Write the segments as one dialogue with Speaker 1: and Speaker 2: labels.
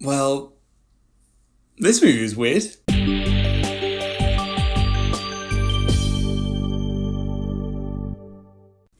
Speaker 1: Well, this movie is weird.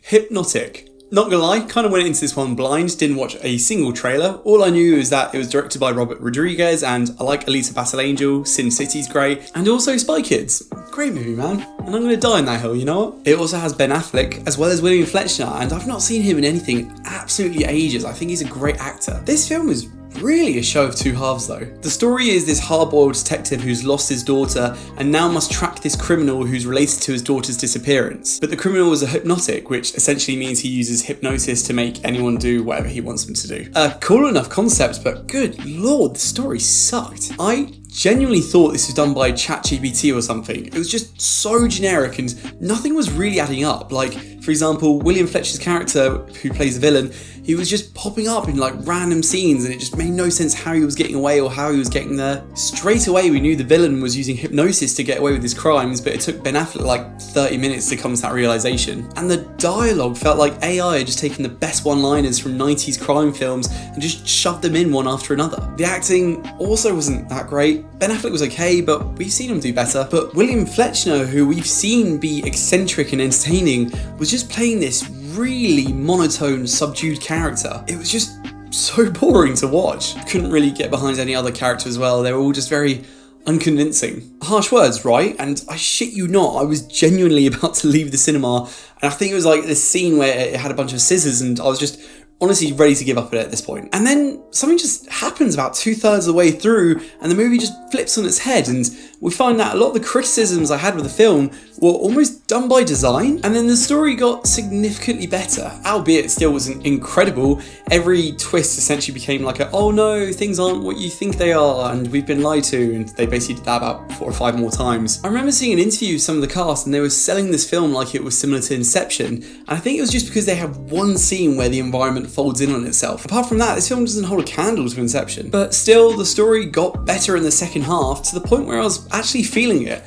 Speaker 1: Hypnotic. Not gonna lie, kind of went into this one blind, didn't watch a single trailer. All I knew is that it was directed by Robert Rodriguez, and I like Alita Battle Angel, Sin City's great, and also Spy Kids. Great movie, man. And I'm gonna die on that hill, you know what? It also has Ben Affleck, as well as William Fichtner, and I've not seen him in anything absolutely ages. I think he's a great actor. This film is really a show of two halves though. The story is this hard-boiled detective who's lost his daughter and now must track this criminal who's related to his daughter's disappearance. But the criminal is a hypnotic, which essentially means he uses hypnosis to make anyone do whatever he wants them to do. Cool enough concept, but good lord, the story sucked. I genuinely thought this was done by ChatGPT or something. It was just so generic and nothing was really adding up. Like, for example, William Fletcher's character, who plays the villain, he was just popping up in like random scenes and it just made no sense how he was getting away or how he was getting there. Straight away we knew the villain was using hypnosis to get away with his crimes, but it took Ben Affleck like 30 minutes to come to that realization. And the dialogue felt like AI had just taken the best one-liners from 90s crime films and just shoved them in one after another. The acting also wasn't that great. Ben Affleck was okay, but we've seen him do better. But William Fichtner, who we've seen be eccentric and entertaining, was just playing this really monotone, subdued character. It was just so boring to watch. Couldn't really get behind any other character as well. They were all just very unconvincing. Harsh words, right? And I shit you not, I was genuinely about to leave the cinema, and I think it was like this scene where it had a bunch of scissors and I was just honestly ready to give up at this point. And then something just happens about 2/3 of the way through and the movie just flips on its head, and we find that a lot of the criticisms I had with the film were almost done by design, and then the story got significantly better, albeit it still wasn't incredible. Every twist essentially became like a, oh no, things aren't what you think they are and we've been lied to, and they basically did that about 4 or 5 more times. I remember seeing an interview with some of the cast and they were selling this film like it was similar to Inception, and I think it was just because they have one scene where the environment folds in on itself. Apart from that, this film doesn't hold a candle to Inception. But still, the story got better in the second half to the point where I was actually feeling it.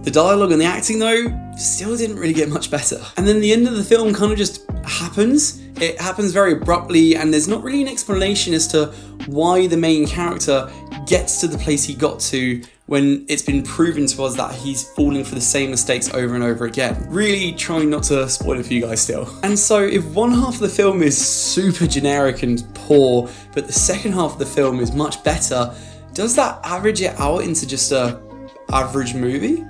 Speaker 1: The dialogue and the acting though, still didn't really get much better. And then the end of the film kind of just happens. It happens very abruptly and there's not really an explanation as to why the main character gets to the place he got to when it's been proven to us that he's falling for the same mistakes over and over again. Really trying not to spoil it for you guys still. And so if one half of the film is super generic and poor, but the second half of the film is much better, does that average it out into just a average movie?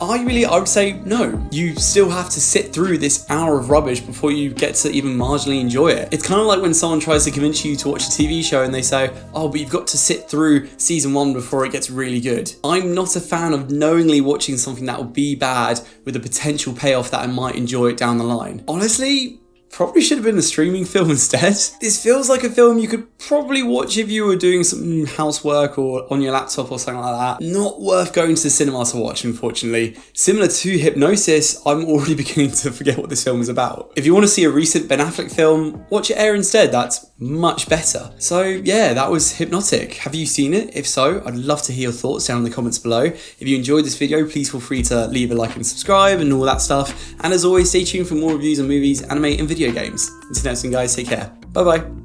Speaker 1: I would say no. You still have to sit through this hour of rubbish before you get to even marginally enjoy it. It's kind of like when someone tries to convince you to watch a TV show and they say, oh, but you've got to sit through season 1 before it gets really good. I'm not a fan of knowingly watching something that will be bad with a potential payoff that I might enjoy it down the line. Honestly, probably should have been a streaming film instead. This feels like a film you could probably watch if you were doing some housework or on your laptop or something like that. Not worth going to the cinema to watch, unfortunately. Similar to Hypnosis, I'm already beginning to forget what this film is about. If you want to see a recent Ben Affleck film, watch Air instead, that's much better. So yeah, that was Hypnotic. Have you seen it? If so, I'd love to hear your thoughts down in the comments below. If you enjoyed this video, please feel free to leave a like and subscribe and all that stuff. And as always, stay tuned for more reviews on movies, anime and video games. Until next time guys, take care. Bye bye.